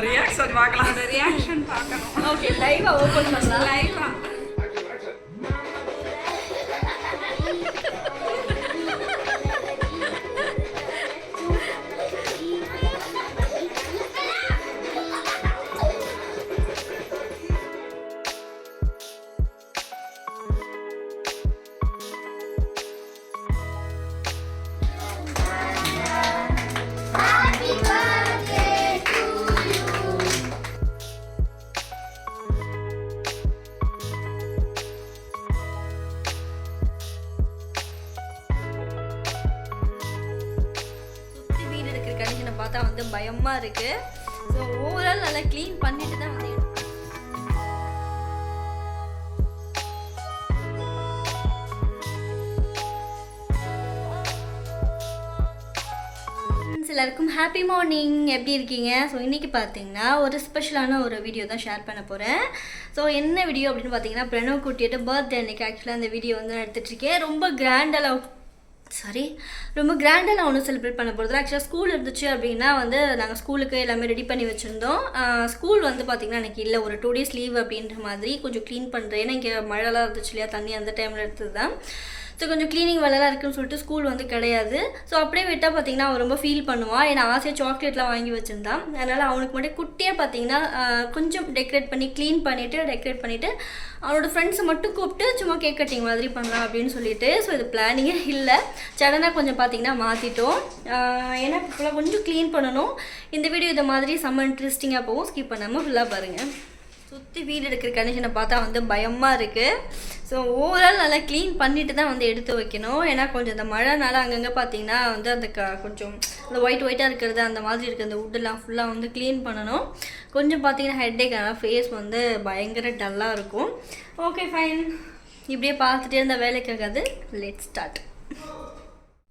Reaction பார்க்கலாம். அந்த reaction பார்க்கணும். ஓகே, லைவா ஓபன் பண்ணலாம். லைவா பார்த்தா வந்து பயமா இருக்கு. ஸோ ஓவரால் நல்லா க்ளீன் பண்ணிட்டு தான் வந்து எல்லாருக்கும் ஹாப்பி மார்னிங். எப்படி இருக்கீங்க? ஸோ இன்றைக்கி பார்த்தீங்கன்னா ஒரு ஸ்பெஷலான ஒரு வீடியோ தான் ஷேர் பண்ண போகிறேன். ஸோ என்ன வீடியோ அப்படின்னு பார்த்தீங்கன்னா, பிரணவ் குட்டியோட பர்த்டே அன்றைக்கி ஆக்சுவலாக அந்த வீடியோ வந்து நான் எடுத்துகிட்ருக்கேன். ரொம்ப கிராண்டாக நான் ஒன்றும் செலிப்ரேட் பண்ண போகிறது. ஆக்சுவலாக ஸ்கூல் இருந்துச்சு அப்படின்னா வந்து நாங்கள் ஸ்கூலுக்கு எல்லாமே ரெடி பண்ணி வச்சுருந்தோம். ஸ்கூல் வந்து பார்த்திங்கன்னா எனக்கு இல்லை, ஒரு 2 days லீவ் அப்படின்ற மாதிரி கொஞ்சம் க்ளீன் பண்ணுறேன். ஏன்னா இங்கே மழைலாம் இருந்துச்சு இல்லையா, தண்ணி அந்த டைமில் எடுத்தது தான். ஸோ கொஞ்சம் க்ளீனிங் வேலைலாம் இருக்குன்னு சொல்லிட்டு ஸ்கூல் வந்து கிடையாது. ஸோ அப்படியே விட்டால் பார்த்திங்கன்னா அவன் ரொம்ப ஃபீல் பண்ணுவான். ஏன்னா ஆசையாக சாக்லேட்லாம் வாங்கி வச்சுருந்தான். அதனால் அவனுக்கு மட்டும் குட்டியாக பார்த்திங்கன்னா கொஞ்சம் டெக்கரேட் பண்ணிவிட்டு அவனோட ஃப்ரெண்ட்ஸை மட்டும் கூப்பிட்டு சும்மா கேக் கட்டிங் மாதிரி பண்ணலாம் அப்படின்னு சொல்லிட்டு. ஸோ இது பிளானிங்கே இல்லை, சடனாக கொஞ்சம் பார்த்திங்கன்னா மாற்றிட்டோம். ஏன்னா இப்போலாம் கொஞ்சம் க்ளீன் பண்ணணும். இந்த வீடியோ இந்த மாதிரி செம்ம இன்ட்ரெஸ்டிங்காக போகும். ஸ்கிப் பண்ணாமல் ஃபுல்லாக பாருங்கள். சுற்றி வீடு எடுக்கிற கண்டிஷனை பார்த்தா வந்து பயமாக இருக்குது. ஸோ ஓவரால் நல்லா க்ளீன் பண்ணிவிட்டு தான் வந்து எடுத்து வைக்கணும். ஏன்னா கொஞ்சம் இந்த மழைனால அங்கங்கே பார்த்திங்கன்னா வந்து அந்த கொஞ்சம் அந்த ஒயிட்டாக இருக்கிறது அந்த மாதிரி இருக்குது. அந்த வுட்டெல்லாம் ஃபுல்லாக வந்து க்ளீன் பண்ணணும். கொஞ்சம் பார்த்திங்கன்னா ஹெட்டேக், ஆனால் ஃபேஸ் வந்து பயங்கர டல்லாக இருக்கும். ஓகே ஃபைன், இப்படியே பார்த்துட்டே இருந்த வேலைக்கு ஆகாது. Let start.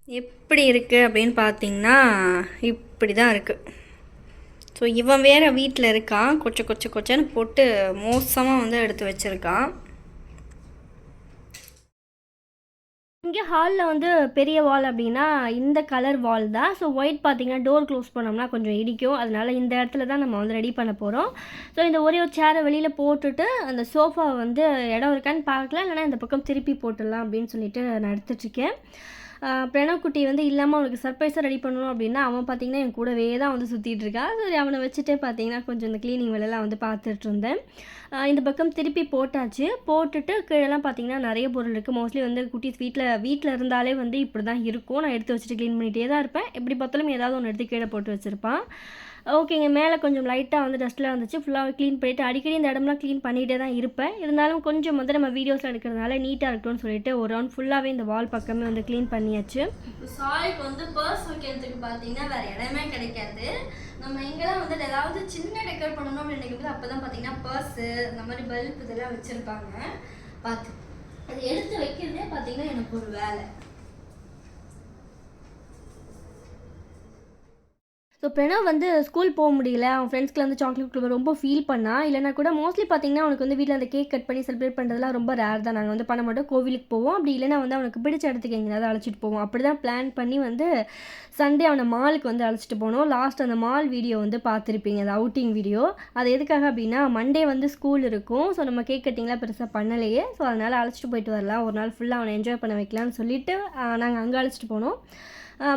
எப்படி இருக்குது அப்படின்னு பார்த்திங்கன்னா இப்படி தான் இருக்குது. ஸோ இவன் வேறு வீட்டில் இருக்கான், கொச்சன்னு போட்டு மோசமாக வந்து எடுத்து வச்சுருக்கான். இங்கே ஹாலில் வந்து பெரிய வால் அப்படின்னா இந்த கலர் வால் தான். ஸோ ஒயிட் பார்த்திங்கன்னா டோர் க்ளோஸ் பண்ணோம்னா கொஞ்சம் இடிக்கும். அதனால் இந்த இடத்துல தான் நம்ம வந்து ரெடி பண்ண போகிறோம். ஸோ இந்த ஒரே ஒரு சேரை வெளியில் போட்டுட்டு அந்த சோஃபா வந்து இடம் இருக்கான்னு பார்க்கலாம், இல்லைனா இந்த பக்கம் திருப்பி போட்டுடலாம் அப்படின்னு சொல்லிட்டு நான் எடுத்துட்ருக்கேன். பிரணவ் குட்டி வந்து இல்லாமல் அவனுக்கு சர்ப்ரைஸாக ரெடி பண்ணணும் அப்படின்னா அவன் பார்த்திங்கன்னா என் கூடவே தான் வந்து சுற்றிட்டு இருக்கான். சரி, அவனை வச்சுட்டே பார்த்திங்கன்னா கொஞ்சம் இந்த க்ளீனிங் வேலையெல்லாம் வந்து பார்த்துட்டு இருந்தேன். இந்த பக்கம் திருப்பி போட்டுட்டு கீழெல்லாம் பார்த்திங்கன்னா நிறைய பொருள் இருக்குது. மோஸ்ட்லி வந்து குட்டீஸ் வீட்டில் இருந்தாலே வந்து இப்படி தான் இருக்கும். நான் எடுத்து வச்சுட்டு க்ளீன் பண்ணிகிட்டே தான் இருப்பேன். எப்படி பார்த்தாலும் ஏதாவது ஒன்று எடுத்து கீழே போட்டு வச்சுருப்பான். ஓகேங்க, மேலே கொஞ்சம் லைட்டாக வந்து டஸ்ட்லாம் வந்துச்சு. ஃபுல்லாக க்ளீன் பண்ணிவிட்டு அடிக்கடி இந்த இடம்லாம் க்ளீன் பண்ணிகிட்டே தான் இருப்பேன். இருந்தாலும் கொஞ்சம் வந்து நம்ம வீடியோஸில் எடுக்கிறதுனால நீட்டாக இருக்கட்டும்னு சொல்லிட்டு ஒரு ரவுண்ட் ஃபுல்லாகவே இந்த வால் பக்கமே வந்து க்ளீன் பண்ணியாச்சு. சாய்க்கு வந்து பர்ஸ் வைக்கிறதுக்கு பார்த்தீங்கன்னா வேறு இடமே கிடைக்காது. நம்ம எங்கெல்லாம் வந்து ஏதாவது சின்ன டெக்கரேட் பண்ணணும் அப்படின்னு நினைக்கும் அப்போ தான் பார்த்தீங்கன்னா பர்ஸு இந்த மாதிரி பல்ப் இதெல்லாம் வச்சுருப்பாங்க. பார்த்து அது எடுத்து வைக்கிறதே பார்த்தீங்கன்னா எனக்கு ஒரு வேலை. ஸோ பிரணவ் வந்து ஸ்கூல் போக முடியல, அவன் ஃப்ரெண்ட்ஸ்க்கு வந்து சாக்லேட் கொடுக்க ரொம்ப ஃபீல் பண்ணான். இல்லைனா கூட மோஸ்ட்லி பார்த்திங்கன்னா அவனுக்கு வந்து வீட்டில் அந்த கேக் கட் பண்ணி செலிப்ரேட் பண்ணுறதுலாம் ரொம்ப ரேர் தான். நாங்கள் வந்து பண்ண மாட்டோம், கோவிலுக்கு போவோம். அப்படி இல்லைனா வந்து அவனுக்கு பிடிச்ச இடத்துக்கு எங்கேயாவது அழைச்சிட்டு போவோம். அப்படி தான் பிளான் பண்ணி வந்து சண்டே அவனை மாலுக்கு வந்து அழைச்சிட்டு போனோம். லாஸ்ட் அந்த மால் வீடியோ வந்து பார்த்துருப்பீங்க, அந்த அவுட்டிங் வீடியோ. அது எதுக்காக அப்படின்னா மண்டே வந்து ஸ்கூல் இருக்கும். ஸோ நம்ம கேக் கட்டிங்லாம் பெருசாக பண்ணலையே. ஸோ அதனால் அழைச்சிட்டு போயிட்டு வரலாம், ஒரு நாள் ஃபுல்லாக அவனை என்ஜாய் பண்ண வைக்கலாம்னு சொல்லிவிட்டு நாங்கள் அங்கே அழைச்சிட்டு போனோம்.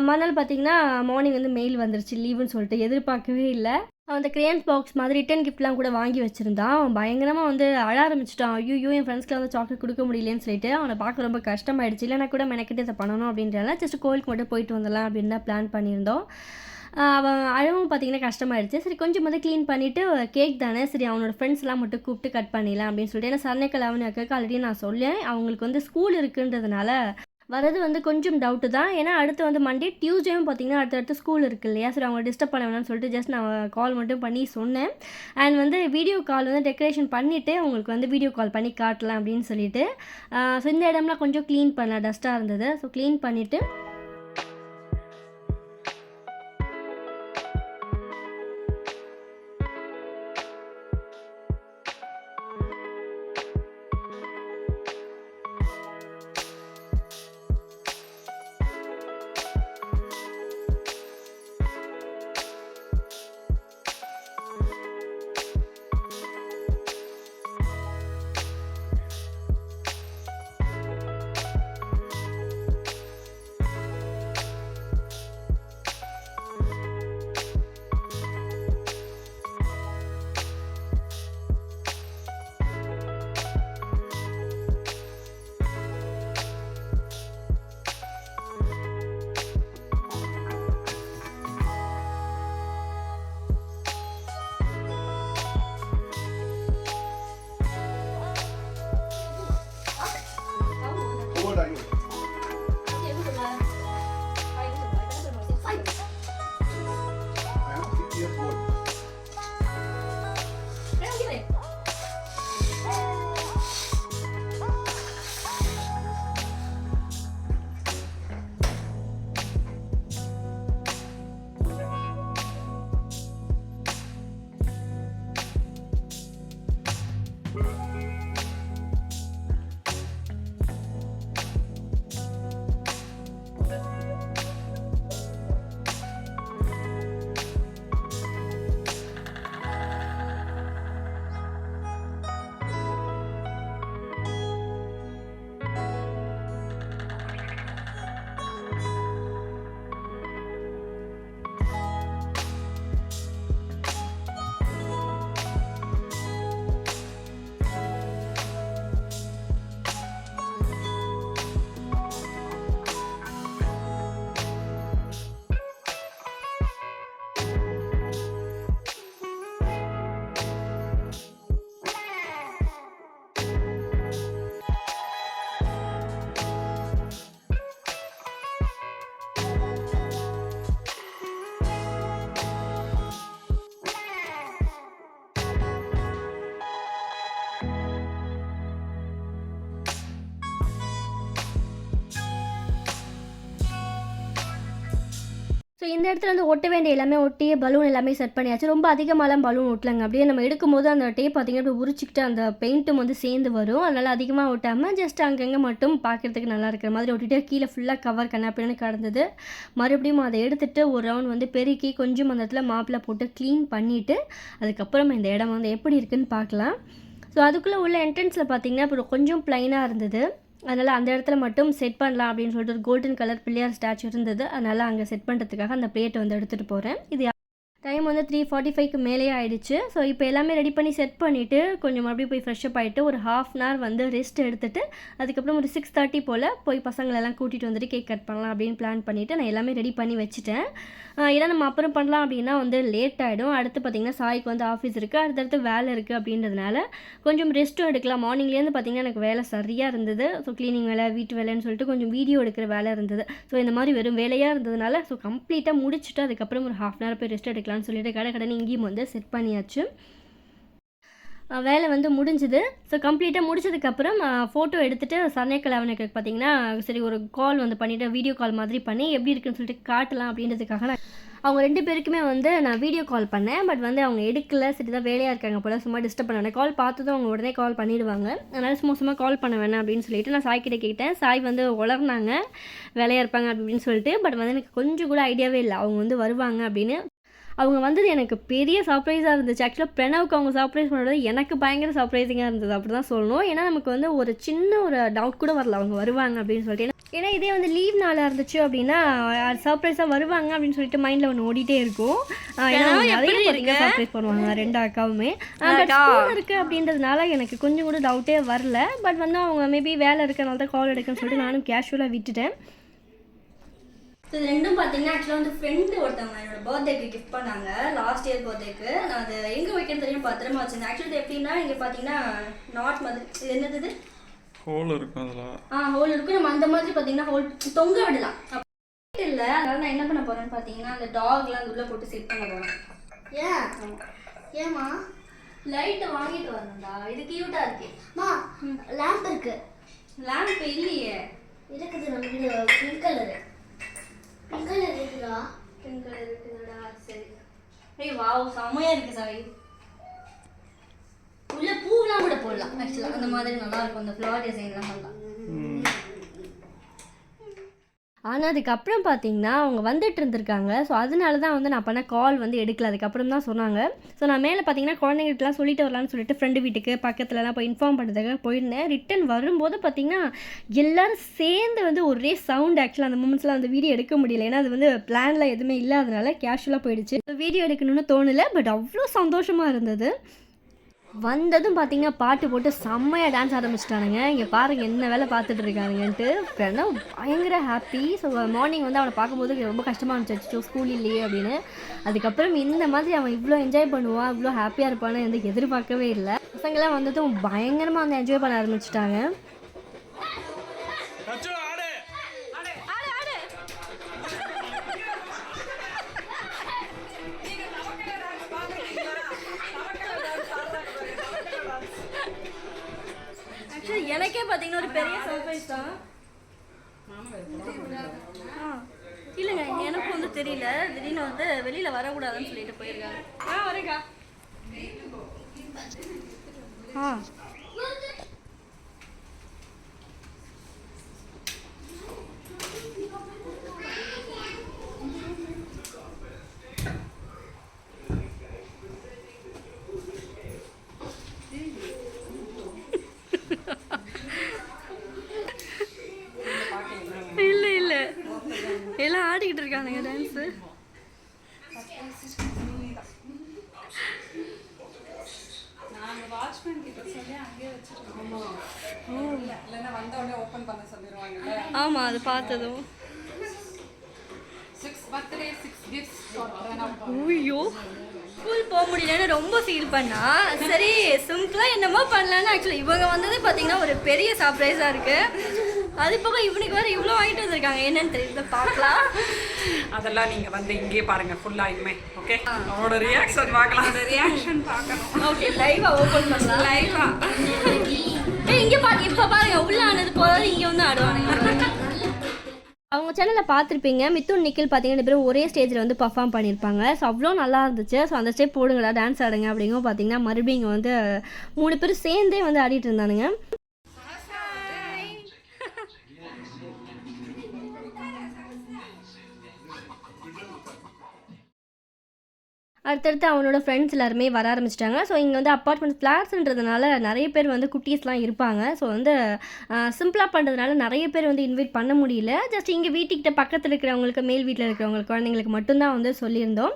மறுநாள் பார்த்திங்கன்னா மார்னிங் வந்து மெயில் வந்துருச்சு லீவுன்னு சொல்லிட்டு. எதிர்பார்க்கவே இல்லை. அந்த கிரேயன்ஸ் பாக்ஸ் மாதிரி ரிட்டன் கிஃப்ட்லாம் கூட வாங்கி வச்சுருந்தான். அவன் பயங்கரமாக வந்து அழ ஆரம்பிச்சிட்டான். ஐயோ என் ஃப்ரெண்ட்ஸ்க்கு வந்து சாக்லேட் கொடுக்க முடியலன்னு சொல்லிட்டு அவனை பார்க்க ரொம்ப கஷ்டமாயிடுச்சு. இல்லைனா கூட மெனக்கிட்டு இதை பண்ணணும் அப்படின்றதால ஜஸ்ட் கோவிலுக்கு மட்டும் போயிட்டு வந்துடலாம் அப்படின்னு தான் பிளான் பண்ணியிருந்தோம். அவன் அழவும் பார்த்திங்கன்னா கஷ்டமாயிடுச்சு. சரி கொஞ்சம் வந்து க்ளீன் பண்ணிவிட்டு கேக் தானே, சரி அவனோட ஃப்ரெண்ட்ஸ்லாம் மட்டும் கூப்பிட்டு கட் பண்ணிடலாம் அப்படின்னு சொல்லிட்டு. ஏன்னா சரணைக்கல் அவனுக்கு ஆல்ரெடி நான் சொல்லேன், அவங்களுக்கு வந்து ஸ்கூல் இருக்குன்றதுனால வரது வந்து கொஞ்சம் டவுட்டு தான். ஏன்னா அடுத்து வந்து மண்டே டியூஸ்டேவும் பார்த்திங்கன்னா அடுத்தடுத்து ஸ்கூல் இருக்குது இல்லையா. சரி அவங்க டிஸ்டர்ப் பண்ண வேணாம்னு சொல்லிட்டு ஜஸ்ட் நான் கால் மட்டும் பண்ணி சொன்னேன். அண்ட் வந்து வீடியோ கால் வந்து டெக்கரேஷன் பண்ணிவிட்டு அவங்களுக்கு வந்து வீடியோ கால் பண்ணி காட்டலாம் அப்படின்னு சொல்லிட்டு. ஸோ இந்த இடம்லாம் கொஞ்சம் க்ளீன் பண்ணலாம், டஸ்ட்டாக இருந்தது. ஸோ க்ளீன் பண்ணிவிட்டு ஸோ இந்த இடத்துல வந்து ஒட்ட வேண்டிய எல்லாமே ஒட்டி பலூன் எல்லாமே செட் பண்ணியாச்சு. ரொம்ப அதிகமாகலாம் பலூன் ஒட்டலைங்க. அப்படியே நம்ம எடுக்கும்போது அந்த டேப் பார்த்திங்கன்னா அப்படியே உரிச்சிக்கிட்டு அந்த பெயிண்ட்டும் வந்து சேர்ந்து வரும். அதனால் அதிகமாக ஒட்டாமல் ஜஸ்ட் அங்கங்கே மட்டும் பார்க்குறதுக்கு நல்லா இருக்கிற மாதிரி ஒட்டிட்டு கீழே ஃபுல்லாக கவர் கண்ணாப்பின்னு கிடந்தது. மறுபடியும் அதை எடுத்துகிட்டு ஒரு ரவுண்ட் வந்து பெருக்கி கொஞ்சம் அந்த இடத்துல மாப்பில் போட்டு க்ளீன் பண்ணிவிட்டு அதுக்கப்புறம் இந்த இடம் வந்து எப்படி இருக்குதுன்னு பார்க்கலாம். ஸோ அதுக்குள்ளே உள்ள என்ட்ரன்ஸில் பார்த்திங்கன்னா அப்புறம் கொஞ்சம் ப்ளைனாக இருந்தது. அதனால் அந்த இடத்துல மட்டும் செட் பண்ணலாம் அப்படின்னு சொல்லிட்டு ஒரு கோல்டன் கலர் பிள்ளையார் ஸ்டாச்சு இருந்தது. அதனால் அங்கே செட் பண்ணுறதுக்காக அந்த பிளேட்டை வந்து எடுத்துகிட்டு போகிறேன். இது டைம் வந்து 3:45க்கு மேலேயே ஆகிடுச்சு. ஸோ இப்போ எல்லாமே ரெடி பண்ணி செட் பண்ணிவிட்டு கொஞ்சம் மறுபடியும் போய் ஃப்ரெஷ்அப் ஆகிட்டு ஒரு ½ hour வந்து ரெஸ்ட் எடுத்துகிட்டு அதுக்கப்புறம் ஒரு 6:30 போல் போய் பசங்களெல்லாம் கூட்டிகிட்டு வந்துட்டு கேக் கட் பண்ணலாம் அப்படின்னு பிளான் பண்ணிவிட்டு நான் எல்லாமே ரெடி பண்ணி வச்சுட்டேன். ஏன்னா நம்ம அப்புறம் பண்ணலாம் அப்படின்னா வந்து லேட் ஆகிடும். அடுத்து பார்த்திங்கன்னா சாய்க்கு வந்து ஆஃபீஸ் இருக்குது, அடுத்தடுத்து வேலை இருக்குது அப்படின்றதுனால கொஞ்சம் ரெஸ்ட்டும் எடுக்கலாம். மார்னிங்லேருந்து பார்த்திங்கன்னா எனக்கு வேலை சரியாக இருந்தது. ஸோ க்ளீனிங் வேலை, வீட்டு வேலைன்னு சொல்லிட்டு கொஞ்சம் வீடியோ எடுக்கிற வேலை இருந்தது. ஸோ இந்த மாதிரி வெறும் வேலையாக இருந்ததுனால ஸோ கம்ப்ளீட்டாக முடிச்சுட்டு அதுக்கப்புறம் ஒரு ½ hour போய் ரெஸ்ட் எடுக்கலாம் சொல்லிட்டு கடைன்னு இங்கேயும் வந்து செட் பண்ணியாச்சு. வேலை வந்து முடிஞ்சுது. ஸோ கம்ப்ளீட்டாக முடிச்சதுக்கப்புறம் ஃபோட்டோ எடுத்துகிட்டு சனேக்கல் அவனுக்கு பார்த்திங்கன்னா சரி ஒரு கால் வந்து பண்ணிவிட்டு வீடியோ கால் மாதிரி பண்ணி எப்படி இருக்குன்னு சொல்லிட்டு காட்டலாம் அப்படின்றதுக்காக நான் அவங்க 2 பேருக்குமே வந்து நான் வீடியோ கால் பண்ணேன். பட் வந்து அவங்க எடுக்கல. சரி தான் வேலையாக இருக்காங்க போல், சும்மா டிஸ்டர்ப் பண்ண வேணாம். கால் பார்த்ததும் அவங்க உடனே கால் பண்ணிடுவாங்க. அதனால் சும்மா கால் பண்ண வேணாம் அப்படின்னு சொல்லிட்டு நான் சாய்கிட்ட கேட்டேன். சாய் வந்து உளர்னாங்க வேலையாக இருப்பாங்க அப்படின்னு சொல்லிட்டு. பட் வந்து எனக்கு கொஞ்சம் கூட ஐடியாவே இல்லை அவங்க வந்து வருவாங்க அப்படின்னு. அவங்க வந்தது எனக்கு பெரிய சர்ப்ரைஸாக இருந்துச்சு. ஆக்சுவலாக பிரணவுக்கு அவங்க சர்ப்ரைஸ் பண்ணுறது எனக்கு பயங்கர சர்ப்ரைசிங்காக இருந்தது அப்படி தான் சொல்லணும். ஏன்னா நமக்கு வந்து ஒரு சின்ன ஒரு டவுட் கூட வரல அவங்க வருவாங்க அப்படின்னு சொல்லிட்டு. ஏன்னா இதே வந்து லீவ் நாளாக இருந்துச்சு அப்படின்னா சர்ப்ரைஸாக வருவாங்க அப்படின்னு சொல்லிட்டு மைண்டில் ஒன்று ஓடிட்டே இருக்கும். ஏன்னா நிறைய சர்ப்ரைஸ் பண்ணுவாங்க 2 அக்காவுமே. பட் ஸ்கூல் இருக்குது அப்படின்றதுனால எனக்கு கொஞ்சம் கூட டவுட்டே வரல. பட் வந்து அவங்க மேபி வேலை இருக்கிறனால தான் கால் எடுக்குன்னு சொல்லிட்டு நானும் கேஷுவலாக விட்டுட்டேன். ஸோ இது ரெண்டும் பார்த்தீங்கன்னா ஆக்சுவலாக வந்து ஃப்ரெண்டு ஒருத்தவங்க என்னோட பர்த்டேக்கு கிஃப்ட் பண்ணாங்க. லாஸ்ட் இயர் பர்த்டேக்கு. நான் அது எங்கே வைக்கணும் தெரியும் பத்திரமா வச்சுருந்தேன். ஆக்சுவலி எப்படின்னா இங்கே பார்த்தீங்கன்னா நாட் மாதிரி இது என்னது ஹோல் இருக்கும் அதில் ஹோல் இருக்கும். நம்ம அந்த மாதிரி பார்த்தீங்கன்னா ஹோல் தொங்க விடலாம் இல்லை. அதனால் நான் என்ன பண்ண போகிறேன்னு பார்த்தீங்கன்னா அந்த டாக்லாம் அந்த உள்ளே போட்டு செட் பண்ண போகிறேன். ஏமா லைட்டை வாங்கிட்டு வரணும்டா, இது க்யூட்டாக இருக்கேம்மா. லேம்ப் இருக்கு. லேம்ப் இல்லையே. இருக்குது நமக்கு பிங்க் கலரு. பிங்க் கலர் இருக்குதா? பிங்க் கலர் இருக்குதாடா. சரி. ஏய் வாவ் செம்மையாக இருக்குது சாய். உள்ள பூவெலாம் கூட போடலாம். ஆக்சுவலாக அந்த மாதிரி நல்லாயிருக்கும். அந்த ஃப்ளவர் டிசைன்லாம் பண்ணலாம். ஆனால் அதுக்கப்புறம் பார்த்தீங்கன்னா அவங்க வந்துட்டு இருந்திருக்காங்க. ஸோ அதனால தான் வந்து நான் பண்ண கால் வந்து எடுக்கல. அதுக்கப்புறம் தான் சொன்னாங்க. ஸோ நான் மேலே பார்த்தீங்கன்னா குழந்தைங்கள்ட்டலாம் சொல்லிட்டு வரலான்னு சொல்லிட்டு ஃப்ரெண்டு வீட்டுக்கு பக்கத்துலலாம் போய் இன்ஃபார்ம் பண்ணுறதுக்காக போயிருந்தேன். ரிட்டன் வரும்போது பார்த்தீங்கன்னா எல்லோரும் சேர்ந்து வந்து ஒரே சவுண்ட். ஆக்சுவலாக அந்த மூமெண்ட்ஸ்லாம் அந்த வீடியோ எடுக்க முடியல. ஏன்னா அது வந்து பிளானில் எதுவுமே இல்லாதனால கேஷுவலாக போயிடுச்சு. வீடியோ எடுக்கணும்னு தோணலை. பட் அவ்வளோ சந்தோஷமாக இருந்தது. வந்ததும் பார்த்தீங்கன்னா பாட்டு போட்டு செம்மையாக டான்ஸ் ஆரம்பிச்சிட்டானுங்க. இங்கே பாருங்கள் என்ன வேலை பார்த்துட்டு இருக்கானுங்கன்ட்டு. பிரணவ் பயங்கர ஹாப்பி. ஸோ மார்னிங் வந்து அவனை பார்க்கும்போது ரொம்ப கஷ்டமாக இருந்துச்சு ஸ்கூல் இல்லையே அப்படின்னு. அதுக்கப்புறம் இந்த மாதிரி அவன் இவ்வளோ என்ஜாய் பண்ணுவான், இவ்வளோ ஹாப்பியாக இருப்பான்னு வந்து எதிர்பார்க்கவே இல்லை. பசங்களாம் வந்ததும் பயங்கரமாக வந்து என்ஜாய் பண்ண ஆரம்பிச்சிட்டாங்க. எனக்கே பார்த்தீங்கன்னா ஒரு பெரிய சர்ப்ரைஸ் தான். இல்லைங்க எனக்கு வந்து தெரியல. திடீர்னு வந்து வெளியில் வரக்கூடாதுன்னு சொல்லிட்டு போயிருக்காங்க. வரேக்கா. இல்லை எல்லாம் ஆடிக்கிட்டு இருக்கானுங்க டான்ஸு. ஆமாம் அது பார்த்ததும் ஐயோ ஸ்கூல் போக முடியலன்னு ரொம்ப ஃபீல் பண்ணா. சரி சிம்பிளாக என்னமோ பண்ணலான்னு. ஆக்சுவலி இவங்க வந்தது பார்த்தீங்கன்னா ஒரு பெரிய சர்ப்ரைஸாக இருக்குது. அது போக இவனுக்கு வேறு இவ்வளோ வாங்கிட்டு வந்திருக்காங்க. என்னன்னு தெரியல, பார்க்கலாம். அதெல்லாம் நீங்கள் வந்து இங்கேயே பாருங்கள் ஃபுல்லாக. ஓகே அவனோட ரியாக்ஷன் பார்க்கலாம். அந்த ரியாக்ஷன் பார்க்கணும். ஓகே லைவாக ஓப்பன் பண்ணலாம். லைவாக இங்கே பாருங்க. இப்போ பாருங்க உள்ள ஆனது போதாவது இங்கே வந்து ஆடுவானுங்க. அவங்க சேனலில் பார்த்துருப்பீங்க, மித்துன் நிக்கில் பார்த்தீங்கன்னா 2 பேரும் ஒரே ஸ்டேஜில் வந்து பர்ஃபார்ம் பண்ணியிருப்பாங்க. ஸோ அவ்வளோ நல்லா இருந்துச்சு. ஸோ அந்த ஸ்டெப் போடுங்கடா, டான்ஸ் ஆடுங்க அப்படிங்கும் பார்த்தீங்கன்னா மறுபடியும் இங்கே வந்து 3 பேரும் சேர்ந்தே வந்து ஆடிட்டு இருந்தானுங்க. அடுத்தடுத்து அவனோட ஃப்ரெண்ட்ஸ் எல்லாருமே வர ஆரம்பிச்சிட்டாங்க. ஸோ இங்கே வந்து அப்பார்ட்மெண்ட் ஃப்ளாட்ஸ்ன்றதுனால நிறைய பேர் வந்து குட்டீஸ்லாம் இருப்பாங்க. ஸோ வந்து சிம்பிளாக பண்ணுறதுனால நிறைய பேர் வந்து இன்வைட் பண்ண முடியல. ஜஸ்ட் இங்கே வீட்டுக்கிட்ட பக்கத்தில் இருக்கிறவங்களுக்கு, மேல் வீட்டில் இருக்கிறவங்களுக்கு, குழந்தைங்களுக்கு மட்டும்தான் வந்து சொல்லியிருந்தோம்.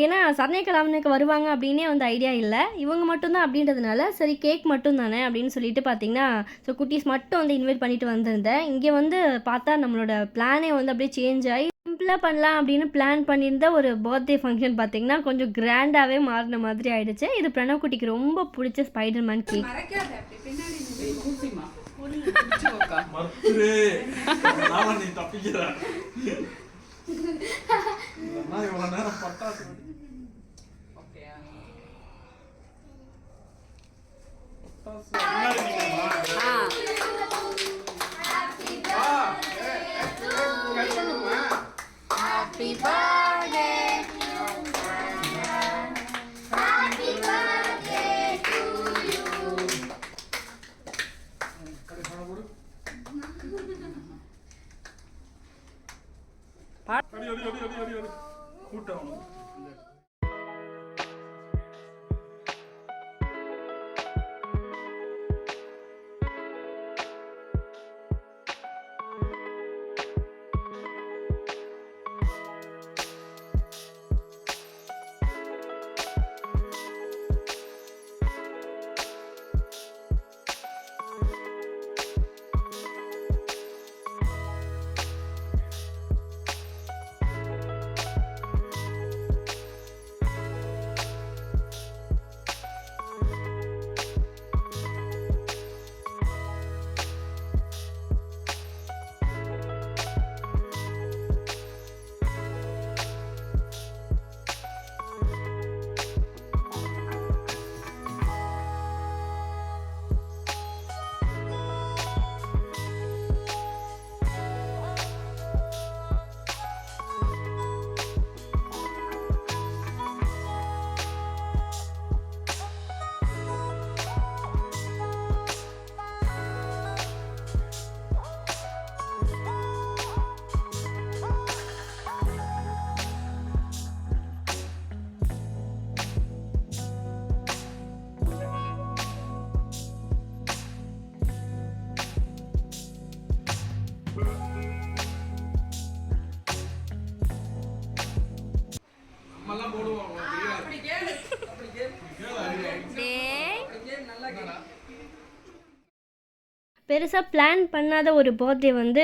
ஏன்னா சரண்யகலாவனுக்கு வருவாங்க அப்படின்னே வந்து ஐடியா இல்லை, இவங்க மட்டும்தான் அப்படின்றதுனால சரி கேக் மட்டும் தானே அப்படின்னு சொல்லிட்டு பார்த்தீங்கன்னா ஸோ குட்டீஸ் மட்டும் வந்து இன்வைட் பண்ணிட்டு வந்திருந்தேன். இங்கே வந்து பார்த்தா நம்மளோட பிளானே வந்து அப்படியே சேஞ்ச் ஆகி சிம்பிளாக பண்ணலாம் அப்படின்னு பிளான் பண்ணியிருந்த ஒரு பர்த்டே ஃபங்க்ஷன் பார்த்தீங்கன்னா கொஞ்சம் கிராண்டாகவே மாறின மாதிரி ஆயிடுச்சு. இது பிரணவ் குட்டிக்கு ரொம்ப பிடிச்ச Spiderman cake. Happy birthday. Happy birthday to you. கூட்டம் பெருசாக பிளான் பண்ணாத ஒரு பர்த்டே வந்து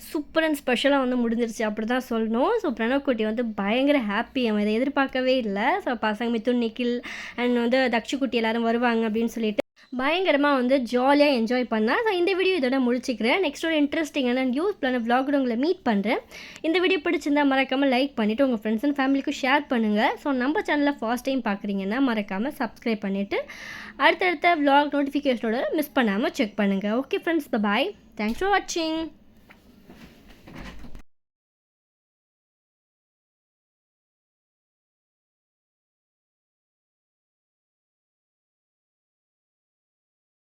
சூப்பர் அண்ட் ஸ்பெஷலாக வந்து முடிஞ்சிருச்சு அப்படி தான் சொல்லணும். ஸோ பிரணவ் குட்டி வந்து பயங்கர ஹாப்பி, அவன் இதை எதிர்பார்க்கவே இல்லை. ஸோ பசங்க மித்துன் நிக்கில் அண்ட் வந்து தக்ஷு குட்டி எல்லோரும் வருவாங்க அப்படின்னு சொல்லிட்டு பயங்கரமாக வந்து ஜாலியாக என்ஜாய் பண்ணேன். ஸோ இந்த வீடியோ இதோட முடிச்சுக்கிறேன். நெக்ஸ்ட் ஒரு இன்ட்ரெஸ்டிங்கான யூஸ்ஃபுல்லான vlog உங்களை மீட் பண்ணுறேன். இந்த வீடியோ பிடிச்சிருந்தா மறக்காமல் லைக் பண்ணிவிட்டு உங்கள் ஃப்ரெண்ட்ஸ் அண்ட் ஃபேமிலிக்கும் ஷேர் பண்ணுங்கள். ஸோ நம்ம சேனலில் ஃபர்ஸ்ட் டைம் பார்க்குறீங்கன்னா மறக்காமல் சப்ஸ்கிரைப் பண்ணிவிட்டு அடுத்தடுத்த vlog நோட்டிஃபிகேஷனோட மிஸ் பண்ணாமல் செக் பண்ணுங்கள். Okay friends, bye. Thanks for வாட்சிங்.